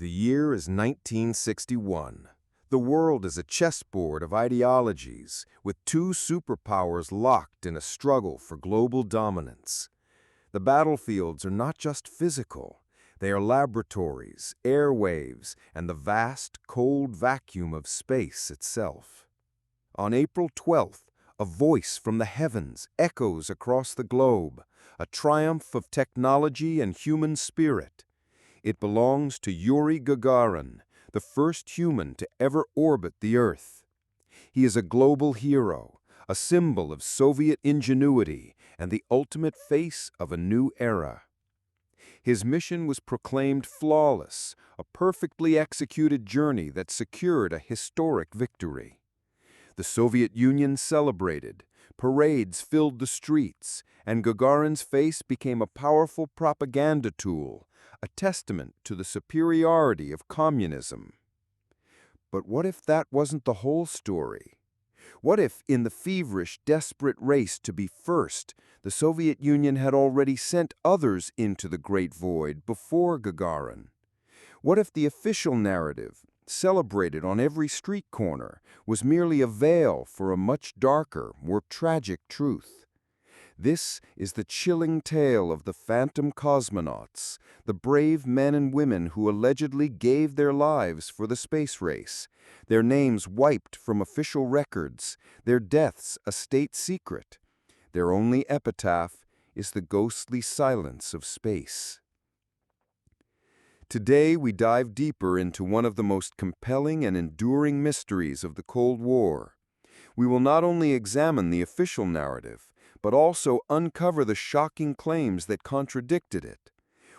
The year is 1961. The world is a chessboard of ideologies, with two superpowers locked in a struggle for global dominance. The battlefields are not just physical. They are laboratories, airwaves, and the vast, cold vacuum of space itself. On April 12th, a voice from the heavens echoes across the globe, a triumph of technology and human spirit. It belongs to Yuri Gagarin, the first human to ever orbit the Earth. He is a global hero, a symbol of Soviet ingenuity and the ultimate face of a new era. His mission was proclaimed flawless, a perfectly executed journey that secured a historic victory. The Soviet Union celebrated, parades filled the streets, and Gagarin's face became a powerful propaganda tool, a testament to the superiority of communism. But what if that wasn't the whole story? What if, in the feverish, desperate race to be first, the Soviet Union had already sent others into the Great Void before Gagarin? What if the official narrative, celebrated on every street corner, was merely a veil for a much darker, more tragic truth? This is the chilling tale of the phantom cosmonauts, the brave men and women who allegedly gave their lives for the space race, their names wiped from official records, their deaths a state secret. Their only epitaph is the ghostly silence of space. Today we dive deeper into one of the most compelling and enduring mysteries of the Cold War. We will not only examine the official narrative, but also uncover the shocking claims that contradicted it.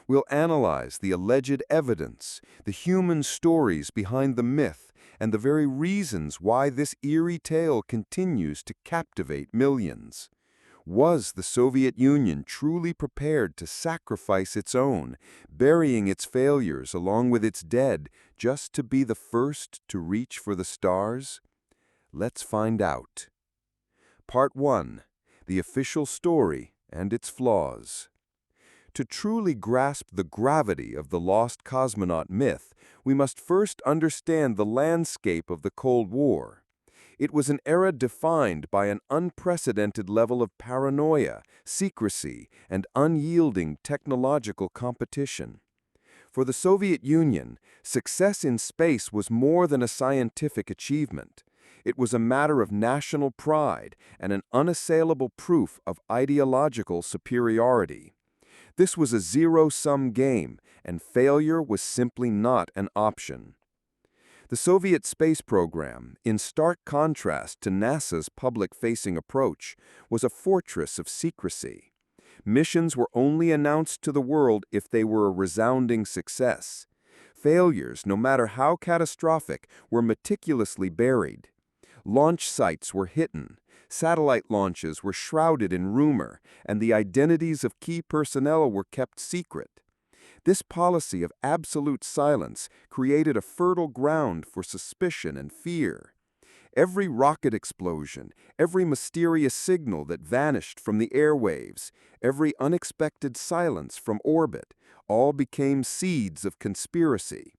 We'll analyze the alleged evidence, the human stories behind the myth, and the very reasons why this eerie tale continues to captivate millions. Was the Soviet Union truly prepared to sacrifice its own, burying its failures along with its dead, just to be the first to reach for the stars? Let's find out. Part 1. The official story and its flaws. To truly grasp the gravity of the Lost Cosmonaut myth, we must first understand the landscape of the Cold War. It was an era defined by an unprecedented level of paranoia, secrecy, and unyielding technological competition. For the Soviet Union, success in space was more than a scientific achievement. It was a matter of national pride and an unassailable proof of ideological superiority. This was a zero-sum game, and failure was simply not an option. The Soviet space program, in stark contrast to NASA's public-facing approach, was a fortress of secrecy. Missions were only announced to the world if they were a resounding success. Failures, no matter how catastrophic, were meticulously buried. Launch sites were hidden, satellite launches were shrouded in rumor, and the identities of key personnel were kept secret. This policy of absolute silence created a fertile ground for suspicion and fear. Every rocket explosion, every mysterious signal that vanished from the airwaves, every unexpected silence from orbit, all became seeds of conspiracy.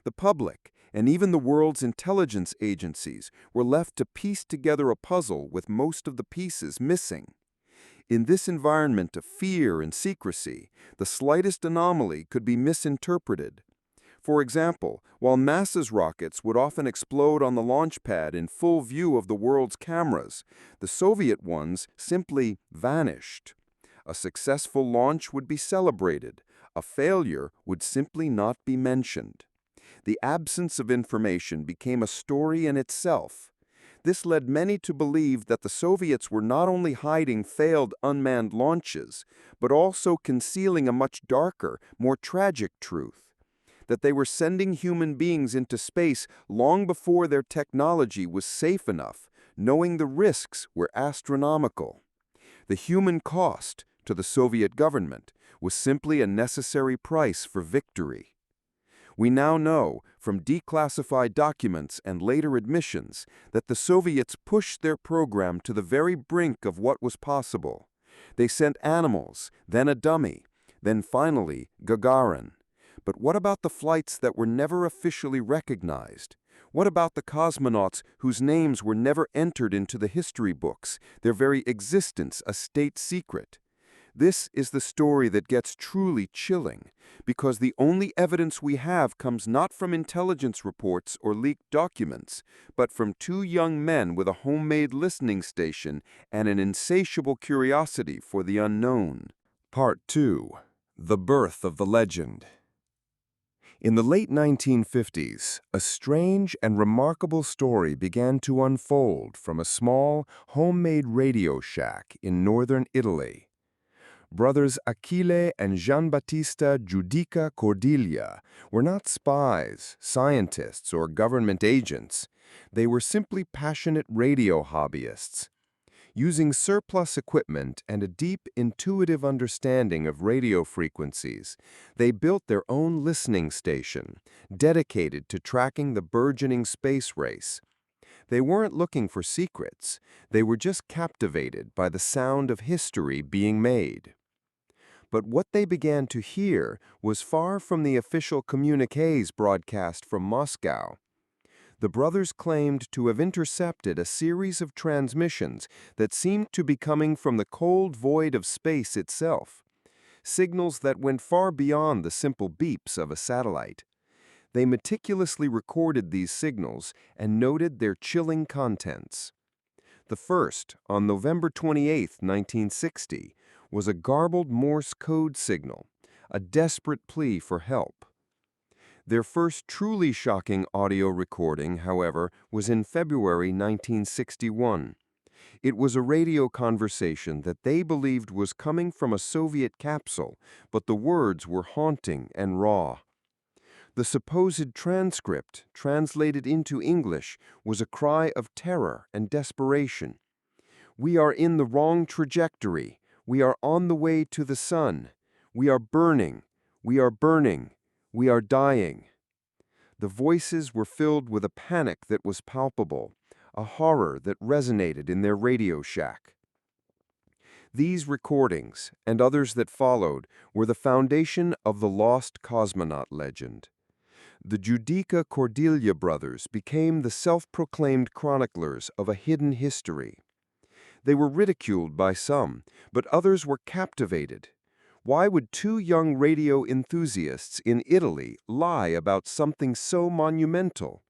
The public, and even the world's intelligence agencies, were left to piece together a puzzle with most of the pieces missing. In this environment of fear and secrecy, the slightest anomaly could be misinterpreted. For example, while NASA's rockets would often explode on the launch pad in full view of the world's cameras, the Soviet ones simply vanished. A successful launch would be celebrated. A failure would simply not be mentioned. The absence of information became a story in itself. This led many to believe that the Soviets were not only hiding failed unmanned launches, but also concealing a much darker, more tragic truth: that they were sending human beings into space long before their technology was safe enough, knowing the risks were astronomical. The human cost, to the Soviet government, was simply a necessary price for victory. We now know, from declassified documents and later admissions, that the Soviets pushed their program to the very brink of what was possible. They sent animals, then a dummy, then finally Gagarin. But what about the flights that were never officially recognized? What about the cosmonauts whose names were never entered into the history books, their very existence a state secret? This is the story that gets truly chilling, because the only evidence we have comes not from intelligence reports or leaked documents, but from two young men with a homemade listening station and an insatiable curiosity for the unknown. Part 2. The Birth of the Legend. In the late 1950s, a strange and remarkable story began to unfold from a small, homemade radio shack in northern Italy. Brothers Achille and Giambattista Giudica Cordiglia were not spies, scientists, or government agents. They were simply passionate radio hobbyists. Using surplus equipment and a deep, intuitive understanding of radio frequencies, they built their own listening station, dedicated to tracking the burgeoning space race. They weren't looking for secrets. They were just captivated by the sound of history being made. But what they began to hear was far from the official communiques broadcast from Moscow. The brothers claimed to have intercepted a series of transmissions that seemed to be coming from the cold void of space itself, signals that went far beyond the simple beeps of a satellite. They meticulously recorded these signals and noted their chilling contents. The first, on November 28, 1960, was a garbled Morse code signal, a desperate plea for help. Their first truly shocking audio recording, however, was in February 1961. It was a radio conversation that they believed was coming from a Soviet capsule, but the words were haunting and raw. The supposed transcript, translated into English, was a cry of terror and desperation. "We are in the wrong trajectory. We are on the way to the sun. We are burning. We are burning. We are dying." The voices were filled with a panic that was palpable, a horror that resonated in their radio shack. These recordings, and others that followed, were the foundation of the Lost Cosmonaut legend. The Giudica Cordiglia brothers became the self-proclaimed chroniclers of a hidden history. They were ridiculed by some, but others were captivated. Why would two young radio enthusiasts in Italy lie about something so monumental?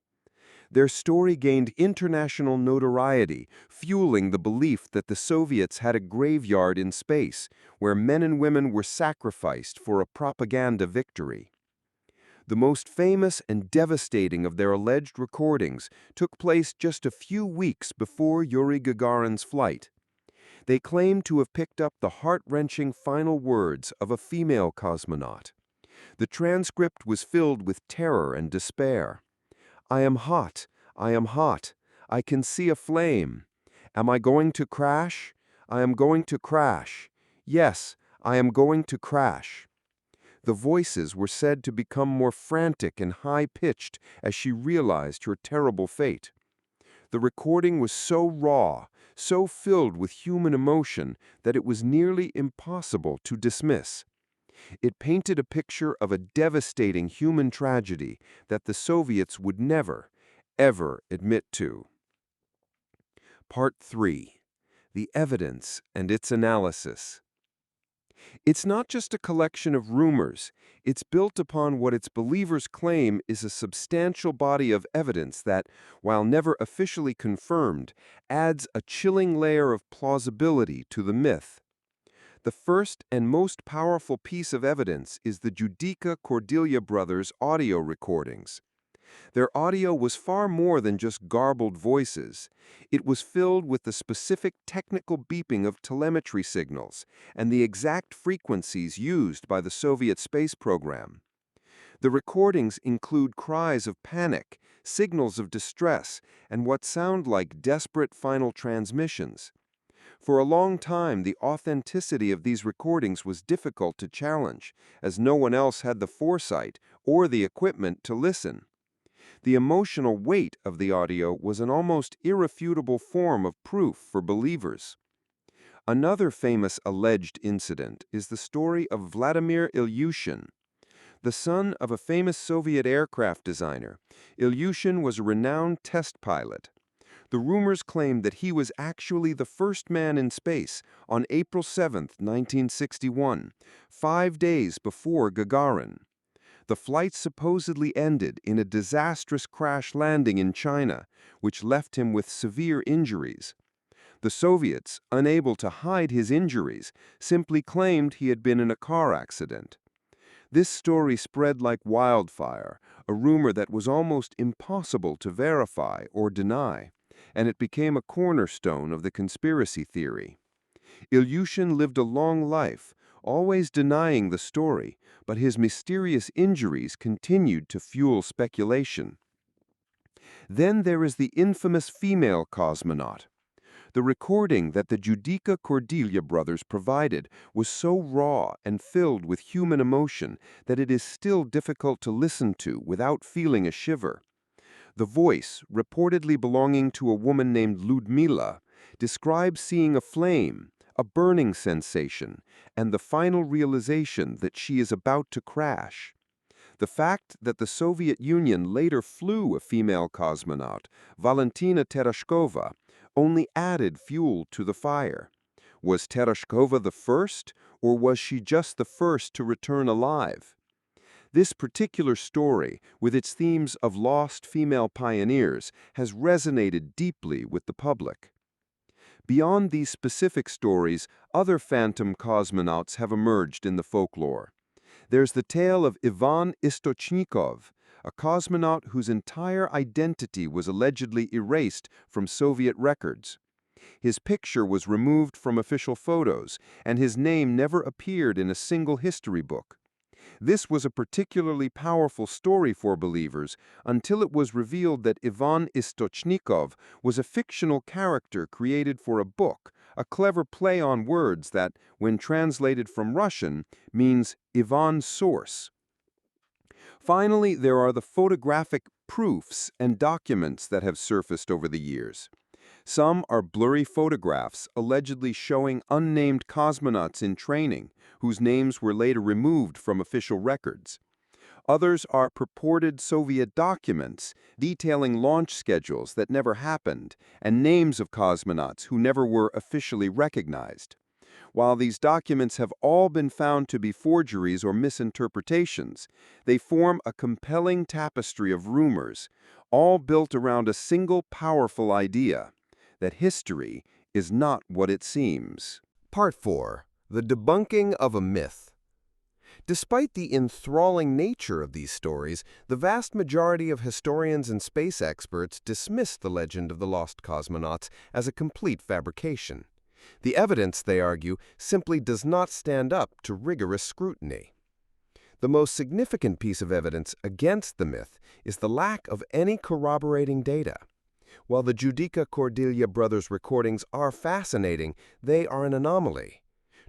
Their story gained international notoriety, fueling the belief that the Soviets had a graveyard in space, where men and women were sacrificed for a propaganda victory. The most famous and devastating of their alleged recordings took place just a few weeks before Yuri Gagarin's flight. They claimed to have picked up the heart-wrenching final words of a female cosmonaut. The transcript was filled with terror and despair. "I am hot. I am hot. I can see a flame. Am I going to crash? I am going to crash. Yes, I am going to crash." The voices were said to become more frantic and high-pitched as she realized her terrible fate. The recording was so raw, so filled with human emotion, that it was nearly impossible to dismiss. It painted a picture of a devastating human tragedy that the Soviets would never, ever admit to. Part 3. The Evidence and its Analysis. It's not just a collection of rumors. It's built upon what its believers claim is a substantial body of evidence that, while never officially confirmed, adds a chilling layer of plausibility to the myth. The first and most powerful piece of evidence is the Giudica Cordiglia brothers' audio recordings. Their audio was far more than just garbled voices. It was filled with the specific technical beeping of telemetry signals and the exact frequencies used by the Soviet space program. The recordings include cries of panic, signals of distress, and what sound like desperate final transmissions. For a long time, the authenticity of these recordings was difficult to challenge, as no one else had the foresight or the equipment to listen. The emotional weight of the audio was an almost irrefutable form of proof for believers. Another famous alleged incident is the story of Vladimir Ilyushin. The son of a famous Soviet aircraft designer, Ilyushin was a renowned test pilot. The rumors claimed that he was actually the first man in space on April 7, 1961, 5 days before Gagarin. The flight supposedly ended in a disastrous crash landing in China, which left him with severe injuries. The Soviets, unable to hide his injuries, simply claimed he had been in a car accident. This story spread like wildfire, a rumor that was almost impossible to verify or deny, and it became a cornerstone of the conspiracy theory. Ilyushin lived a long life, always denying the story, but his mysterious injuries continued to fuel speculation. Then there is the infamous female cosmonaut. The recording that the Judica Cordelia brothers provided was so raw and filled with human emotion that it is still difficult to listen to without feeling a shiver. The voice, reportedly belonging to a woman named Ludmila, describes seeing a flame, a burning sensation, and the final realization that she is about to crash. The fact that the Soviet Union later flew a female cosmonaut, Valentina Tereshkova, only added fuel to the fire. Was Tereshkova the first, or was she just the first to return alive? This particular story, with its themes of lost female pioneers, has resonated deeply with the public. Beyond these specific stories, other phantom cosmonauts have emerged in the folklore. There's the tale of Ivan Istochnikov, a cosmonaut whose entire identity was allegedly erased from Soviet records. His picture was removed from official photos, and his name never appeared in a single history book. This was a particularly powerful story for believers until it was revealed that Ivan Istochnikov was a fictional character created for a book, a clever play on words that, when translated from Russian, means Ivan's source. Finally, there are the photographic proofs and documents that have surfaced over the years. Some are blurry photographs allegedly showing unnamed cosmonauts in training, whose names were later removed from official records. Others are purported Soviet documents detailing launch schedules that never happened and names of cosmonauts who never were officially recognized. While these documents have all been found to be forgeries or misinterpretations, they form a compelling tapestry of rumors, all built around a single powerful idea: that history is not what it seems. Part 4. The debunking of a myth. Despite the enthralling nature of these stories, the vast majority of historians and space experts dismiss the legend of the lost cosmonauts as a complete fabrication. The evidence, they argue, simply does not stand up to rigorous scrutiny. The most significant piece of evidence against the myth is the lack of any corroborating data. While the Judica Cordelia brothers' recordings are fascinating, they are an anomaly.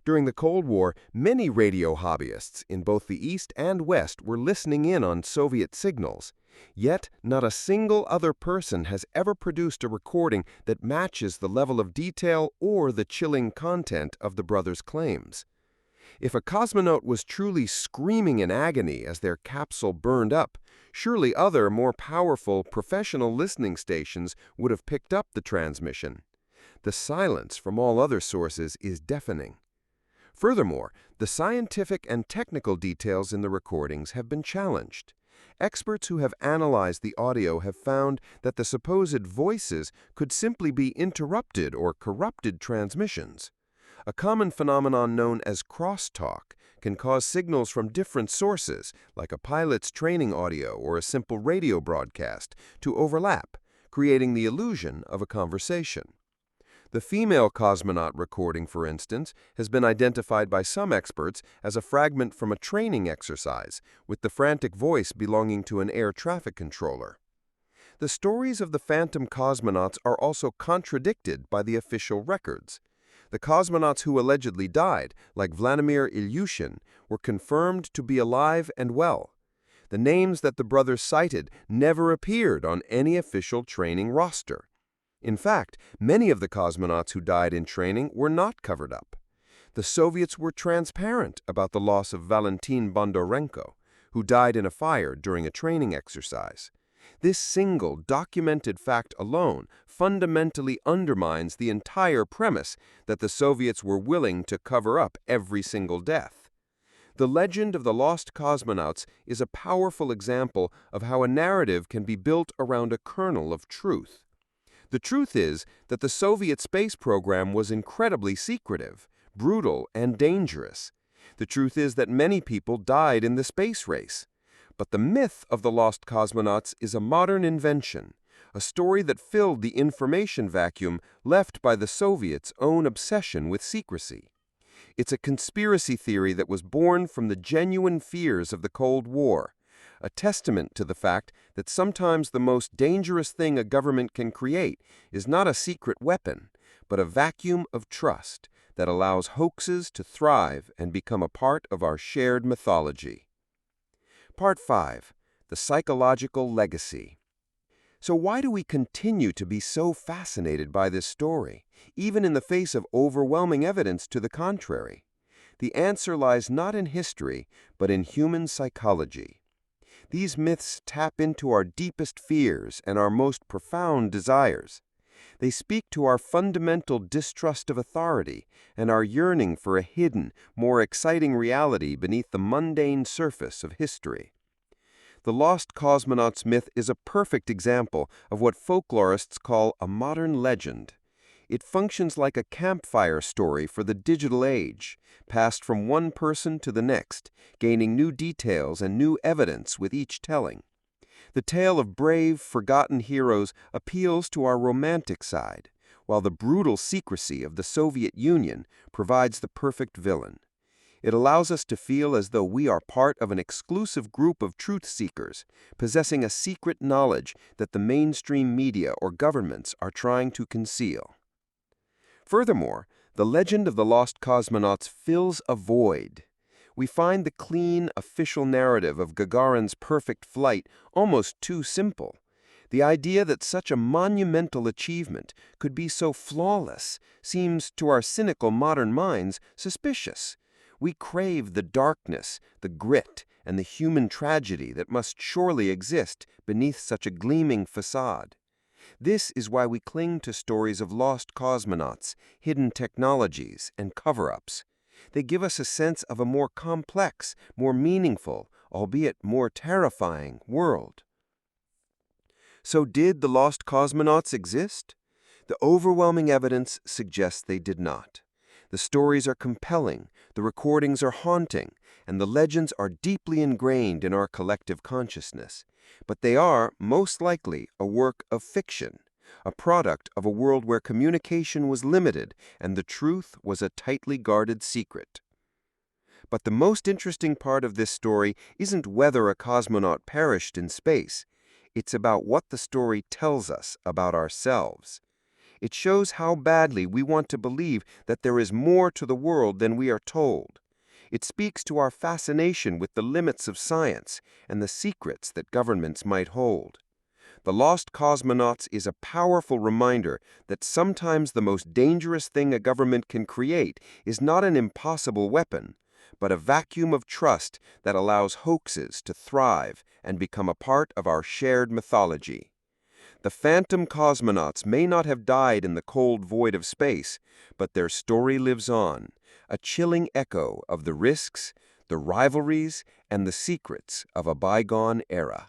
During the Cold War, many radio hobbyists in both the East and West were listening in on Soviet signals. Yet, not a single other person has ever produced a recording that matches the level of detail or the chilling content of the brothers' claims. If a cosmonaut was truly screaming in agony as their capsule burned up, surely other, more powerful, professional listening stations would have picked up the transmission. The silence from all other sources is deafening. Furthermore, the scientific and technical details in the recordings have been challenged. Experts who have analyzed the audio have found that the supposed voices could simply be interrupted or corrupted transmissions. A common phenomenon known as crosstalk can cause signals from different sources, like a pilot's training audio or a simple radio broadcast, to overlap, creating the illusion of a conversation. The female cosmonaut recording, for instance, has been identified by some experts as a fragment from a training exercise, with the frantic voice belonging to an air traffic controller. The stories of the phantom cosmonauts are also contradicted by the official records. The cosmonauts who allegedly died, like Vladimir Ilyushin, were confirmed to be alive and well. The names that the brothers cited never appeared on any official training roster. In fact, many of the cosmonauts who died in training were not covered up. The Soviets were transparent about the loss of Valentin Bondarenko, who died in a fire during a training exercise. This single documented fact alone fundamentally undermines the entire premise that the Soviets were willing to cover up every single death. The legend of the Lost Cosmonauts is a powerful example of how a narrative can be built around a kernel of truth. The truth is that the Soviet space program was incredibly secretive, brutal, and dangerous. The truth is that many people died in the space race. But the myth of the Lost Cosmonauts is a modern invention, a story that filled the information vacuum left by the Soviets' own obsession with secrecy. It's a conspiracy theory that was born from the genuine fears of the Cold War, a testament to the fact that sometimes the most dangerous thing a government can create is not a secret weapon, but a vacuum of trust that allows hoaxes to thrive and become a part of our shared mythology. Part 5. The Psychological Legacy. So why do we continue to be so fascinated by this story, even in the face of overwhelming evidence to the contrary? The answer lies not in history, but in human psychology. These myths tap into our deepest fears and our most profound desires. They speak to our fundamental distrust of authority and our yearning for a hidden, more exciting reality beneath the mundane surface of history. The Lost Cosmonauts myth is a perfect example of what folklorists call a modern legend. It functions like a campfire story for the digital age, passed from one person to the next, gaining new details and new evidence with each telling. The tale of brave, forgotten heroes appeals to our romantic side, while the brutal secrecy of the Soviet Union provides the perfect villain. It allows us to feel as though we are part of an exclusive group of truth seekers, possessing a secret knowledge that the mainstream media or governments are trying to conceal. Furthermore, the legend of the Lost Cosmonauts fills a void. We find the clean, official narrative of Gagarin's perfect flight almost too simple. The idea that such a monumental achievement could be so flawless seems, to our cynical modern minds, suspicious. We crave the darkness, the grit, and the human tragedy that must surely exist beneath such a gleaming facade. This is why we cling to stories of lost cosmonauts, hidden technologies, and cover-ups. They give us a sense of a more complex, more meaningful, albeit more terrifying world. So did the lost cosmonauts exist? The overwhelming evidence suggests they did not. The stories are compelling, the recordings are haunting, and the legends are deeply ingrained in our collective consciousness. But they are, most likely, a work of fiction, a product of a world where communication was limited and the truth was a tightly guarded secret. But the most interesting part of this story isn't whether a cosmonaut perished in space. It's about what the story tells us about ourselves. It shows how badly we want to believe that there is more to the world than we are told. It speaks to our fascination with the limits of science and the secrets that governments might hold. The Lost Cosmonauts is a powerful reminder that sometimes the most dangerous thing a government can create is not an impossible weapon, but a vacuum of trust that allows hoaxes to thrive and become a part of our shared mythology. The phantom cosmonauts may not have died in the cold void of space, but their story lives on, a chilling echo of the risks, the rivalries, and the secrets of a bygone era.